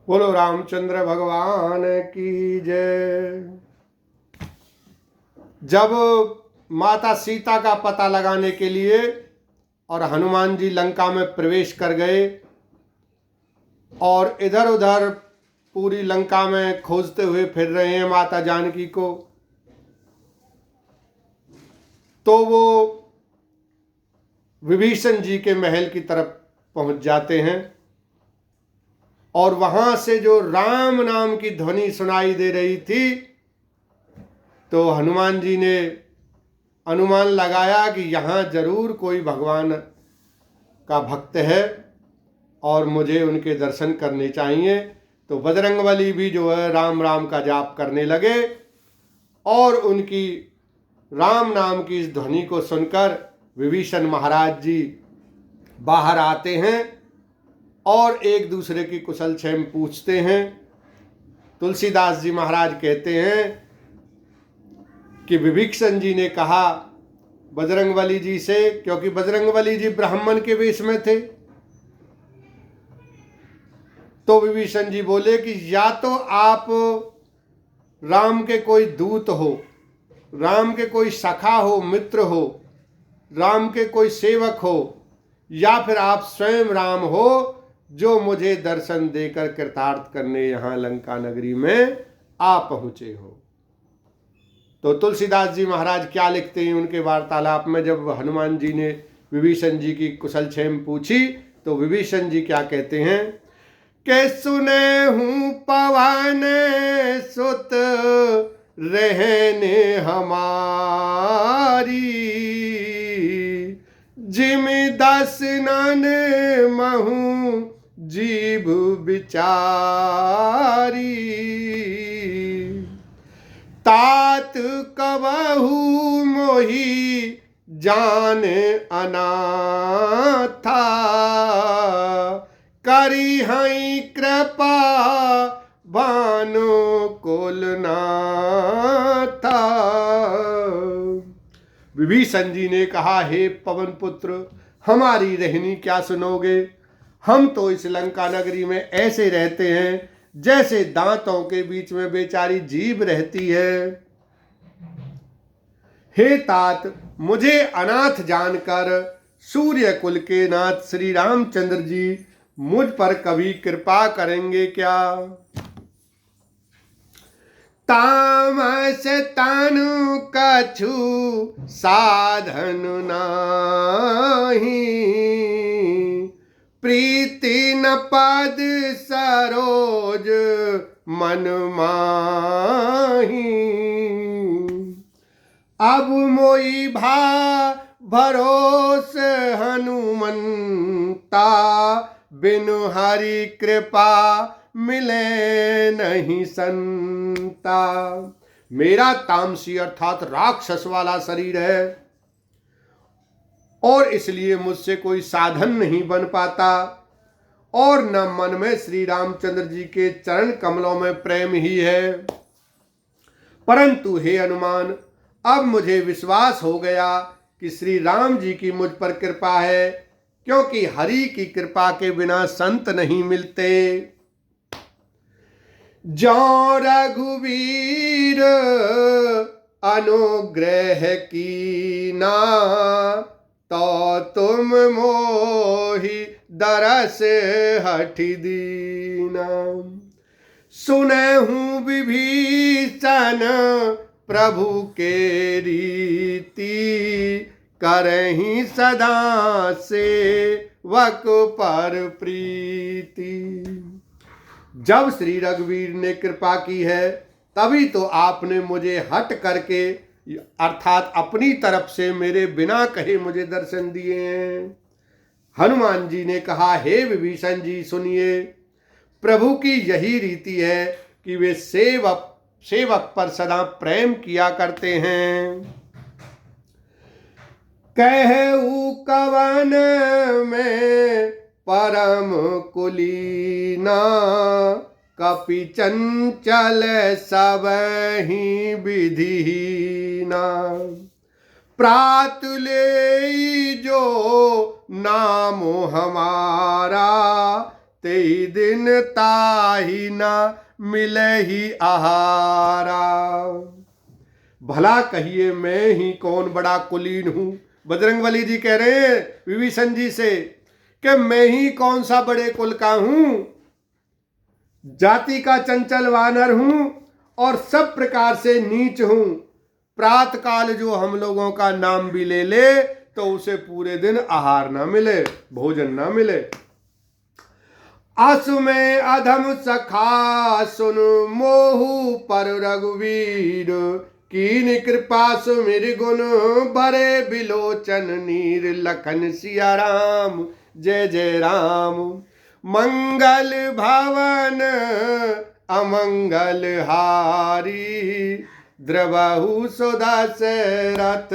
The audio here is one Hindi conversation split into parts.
बोलो रामचंद्र भगवान की जय। जब माता सीता का पता लगाने के लिए और हनुमान जी लंका में प्रवेश कर गए और इधर उधर पूरी लंका में खोजते हुए फिर रहे हैं माता जानकी को, तो वो विभीषण जी के महल की तरफ पहुंच जाते हैं और वहां से जो राम नाम की ध्वनि सुनाई दे रही थी, तो हनुमान जी ने अनुमान लगाया कि यहाँ जरूर कोई भगवान का भक्त है और मुझे उनके दर्शन करने चाहिए। तो बजरंगबली भी जो है राम राम का जाप करने लगे और उनकी राम नाम की इस ध्वनि को सुनकर विभीषण महाराज जी बाहर आते हैं और एक दूसरे की कुशल क्षेम पूछते हैं। तुलसीदास जी महाराज कहते हैं कि विभीषण जी ने कहा बजरंगबली जी से, क्योंकि बजरंगबली जी ब्राह्मण के वेश में थे, तो विभीषण जी बोले कि या तो आप राम के कोई दूत हो, राम के कोई सखा हो, मित्र हो, राम के कोई सेवक हो, या फिर आप स्वयं राम हो जो मुझे दर्शन देकर कृतार्थ करने यहाँ लंका नगरी में आ पहुँचे हो। तो तुलसीदास जी महाराज क्या लिखते हैं उनके वार्तालाप में, जब हनुमान जी ने विभीषण जी की कुशल क्षेम पूछी तो विभीषण जी क्या कहते हैं कि सुने हूँ पवन सुत रहने हमारी, जिम दस नन महू जीव बिचारी, तात कबहू मोही जान अनाथा, करी हई कृपा भानु कुलनाथा। विभीषण जी ने कहा, हे पवन पुत्र, हमारी रहनी क्या सुनोगे? हम तो इस लंका नगरी में ऐसे रहते हैं जैसे दांतों के बीच में बेचारी जीभ रहती है। हे तात, मुझे अनाथ जानकर सूर्य कुल के नाथ श्री रामचंद्र जी मुझ पर कभी कृपा करेंगे क्या? तामस तनु कछु साधन नाही, प्रीति न पद सरोज मन माही, अब मोई भरोस हनुमंता, बिनु हरि कृपा मिले नहीं संता। मेरा तामसी अर्थात राक्षस वाला शरीर है और इसलिए मुझसे कोई साधन नहीं बन पाता और न मन में श्री रामचंद्र जी के चरण कमलों में प्रेम ही है। परंतु हे हनुमान, अब मुझे विश्वास हो गया कि श्री राम जी की मुझ पर कृपा है, क्योंकि हरि की कृपा के बिना संत नहीं मिलते। जो रघुवीर अनुग्रह कीना, तो तुम मोहि दरस हठि दीना। सुने हूँ विभीषण प्रभु के रीति, करहीं सदा सेवक पर प्रीति। जब श्री रघुवीर ने कृपा की है तभी तो आपने मुझे हट करके अर्थात अपनी तरफ से मेरे बिना कहे मुझे दर्शन दिए हैं। हनुमान जी ने कहा, हे विभीषण जी सुनिए, प्रभु की यही रीति है कि वे सेवक पर सदा प्रेम किया करते हैं। कहू कवन में परम कुलीना, कपि चंचल सबहि विधिहीना। प्रातुले जो नाम हमारा, तेई दिन ताही ना मिले ही आहारा। भला कहिए मैं ही कौन बड़ा कुलीन हूं। बजरंगबली जी कह रहे हैं विभीषण जी से कि मैं ही कौन सा बड़े कुल का हूं, जाति का चंचल वानर हूं और सब प्रकार से नीच हूं। प्रातः काल जो हम लोगों का नाम भी ले ले तो उसे पूरे दिन आहार ना मिले, भोजन ना मिले। आसु में अधम सखा सुन मोहु पर रघुवीर, कीन कृपा सुमिर गुण बरे बिलोचन नीर। लखन सिया राम जय जय राम। मंगल भवन अमंगल हारी, द्रवहु सुदशरथ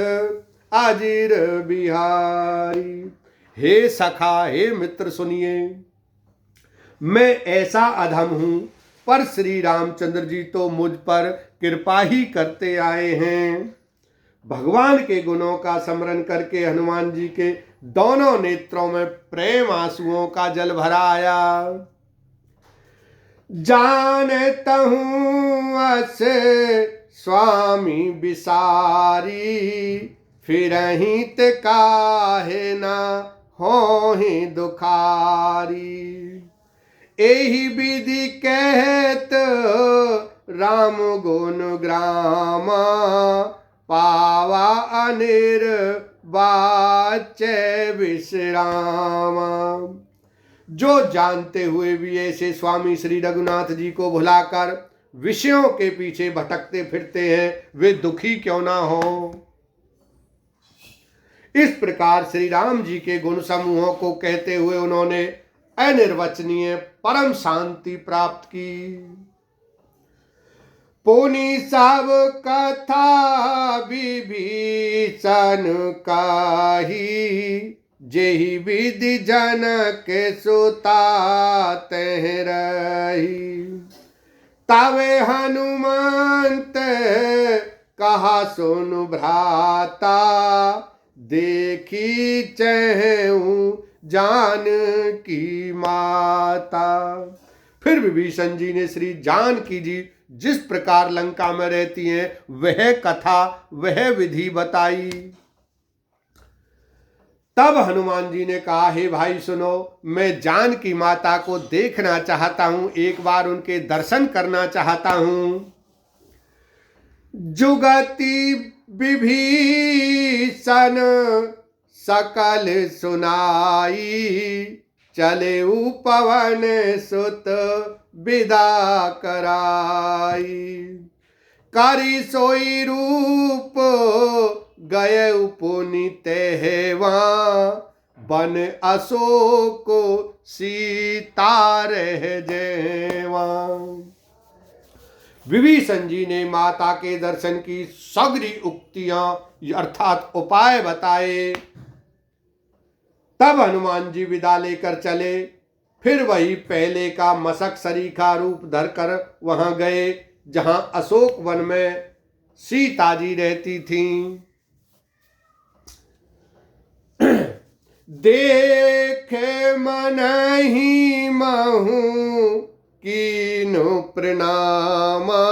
अजीर बिहारी। हे सखा, हे मित्र सुनिए, मैं ऐसा अधम हूं, पर श्री रामचंद्र जी तो मुझ पर कृपा ही करते आए हैं। भगवान के गुणों का स्मरण करके हनुमान जी के दोनों नेत्रों में प्रेम आंसुओं का जल भरा आया। जानता हूं अस स्वामी बिसारी, फिरहित काहे ना होहि दुखारी। एहि विधि कहत राम गुण ग्रामा, पावा अनिर्वाच्य विश्रामा। जो जानते हुए भी ऐसे स्वामी श्री रघुनाथ जी को भुलाकर विषयों के पीछे भटकते फिरते हैं, वे दुखी क्यों ना हो। इस प्रकार श्री राम जी के गुण समूहों को कहते हुए उन्होंने अनिर्वचनीय परम शांति प्राप्त की। पुनि सब कथा विभीषण काही, जेहि विधि जनक सुता तह रही। तवे हनुमंत कहा सुन भ्राता, देखी चहु जान की माता। फिर विभीषण जी ने श्री जानकी जी जिस प्रकार लंका में रहती हैं वह कथा, वह विधि बताई। तब हनुमान जी ने कहा, हे भाई सुनो, मैं जानकी माता को देखना चाहता हूं, एक बार उनके दर्शन करना चाहता हूं। जुगति विभीषण सकल सुनाई, चले पवन सुत विदा कराई। करी सोई रूप गए पुनि तेहवा, बन अशोक सीता रह जेवा। विभीषण जी ने माता के दर्शन की सगरी उक्तियां अर्थात उपाय बताए। तब हनुमान जी विदा लेकर चले। फिर वही पहले का मशक सरीखा रूप धरकर वहां गए जहां अशोक वन में सीता जी रहती थीं। देखे मन ही महू कीनु प्रणामा,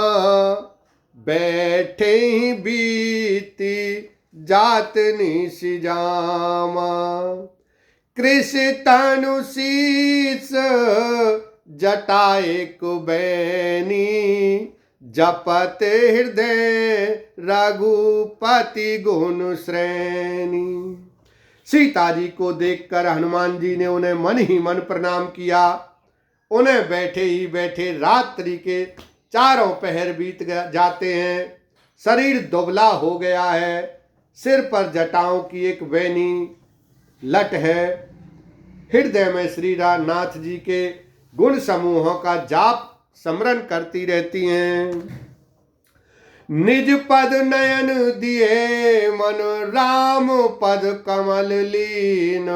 बैठे ही बीती जातनी सिजामा। कृषि तनु शीस जटाए कुबैनी, जपत हृदय रघुपति गुण श्रेणी। सीता जी को देखकर हनुमान जी ने उन्हें मन ही मन प्रणाम किया। उन्हें बैठे ही बैठे रात्रि के चारों पहर बीत जाते हैं। शरीर दुबला हो गया है, सिर पर जटाओं की एक वैनी लट है। हृदय में श्री नाथ जी के गुण समूहों का जाप स्मरण करती रहती हैं। निज पद नयन दिए मन राम पद कमल लीन,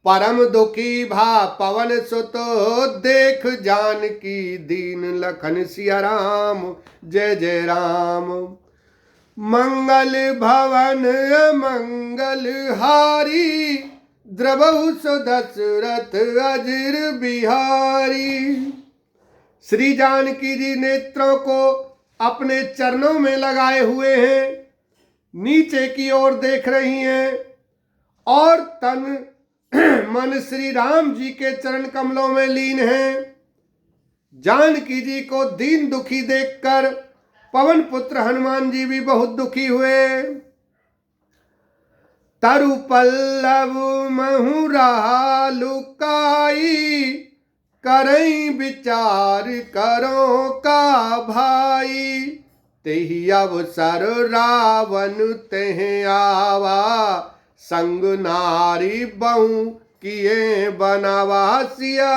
परम दुखी भा पवन सुत देख जान की दीन। लखन सिया राम जय जय राम। मंगल भवन मंगल हारी, द्रवहु सो दशरथ अजिर बिहारी। श्री जानकी जी नेत्रों को अपने चरणों में लगाए हुए हैं, नीचे की ओर देख रही हैं और तन मन श्री राम जी के चरण कमलों में लीन है। जानकी जी को दीन दुखी देखकर पवन पुत्र हनुमान जी भी बहुत दुखी हुए। तरु पल्लव महु रहा लुकाई, करई विचार करो का भाई। तेहि अवसर रावण तेह आवा, संग नारी बहु किए बनावा। सिया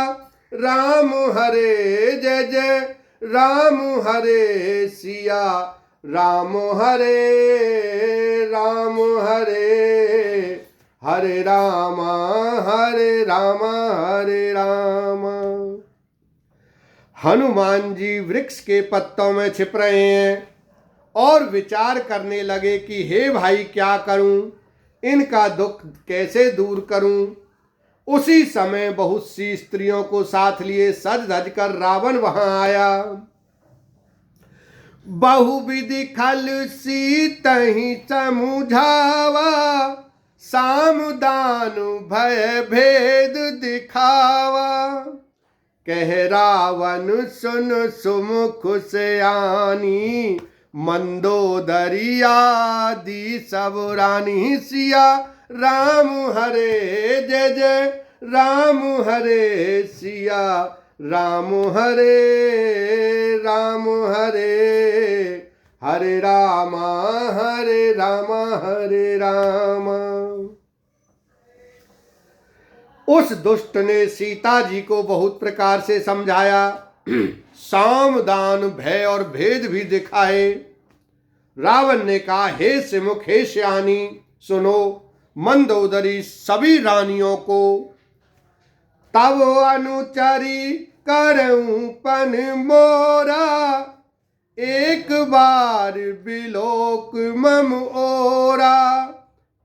राम हरे जय जय राम हरे, सिया राम हरे राम हरे, हरे राम हरे राम हरे राम। हनुमान जी वृक्ष के पत्तों में छिप रहे हैं और विचार करने लगे कि हे भाई क्या करूं, इनका दुख कैसे दूर करूं। उसी समय बहुत सी स्त्रियों को साथ लिए सज धज कर रावण वहां आया। बहुविधि खल सीतहि समुझावा, सामदान भय भेद दिखावा। कह रावण सुन सुमुख से आनी, मंदोदरी आदि सब रानी। सिया राम हरे जय जय राम हरे, सिया राम हरे राम हरे, हरे राम हरे राम हरे राम। उस दुष्ट ने सीता जी को बहुत प्रकार से समझाया, साम दान भय और भेद भी दिखाए। रावण ने कहा, हे सिमुख हे श्यानी सुनो, मंदोदरी सभी रानियों को तब अनुचरी करऊं पन मोरा। एक बार बिलोक मम ओरा,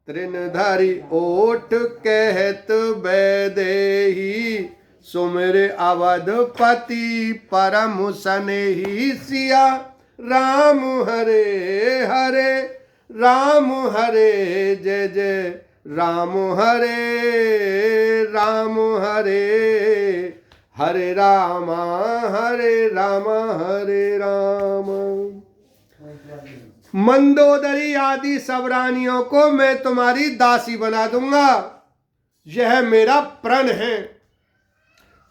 तृणधरि ओठ कहत बैदेही। सुमिर अवधपति परम सनेही। सिया राम हरे हरे राम हरे जय जय राम हरे राम हरे, हरे राम हरे राम हरे राम। मंदोदरी आदि सब रानियों को मैं तुम्हारी दासी बना दूंगा, यह मेरा प्रण है।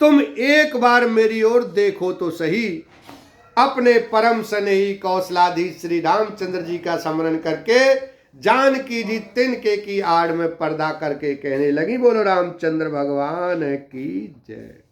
तुम एक बार मेरी ओर देखो तो सही। अपने परम स्नेही कौशलाधीश श्री रामचंद्र जी का स्मरण करके जानकी जी तिनके की आड़ में पर्दा करके कहने लगी, बोलो रामचंद्र भगवान की जय।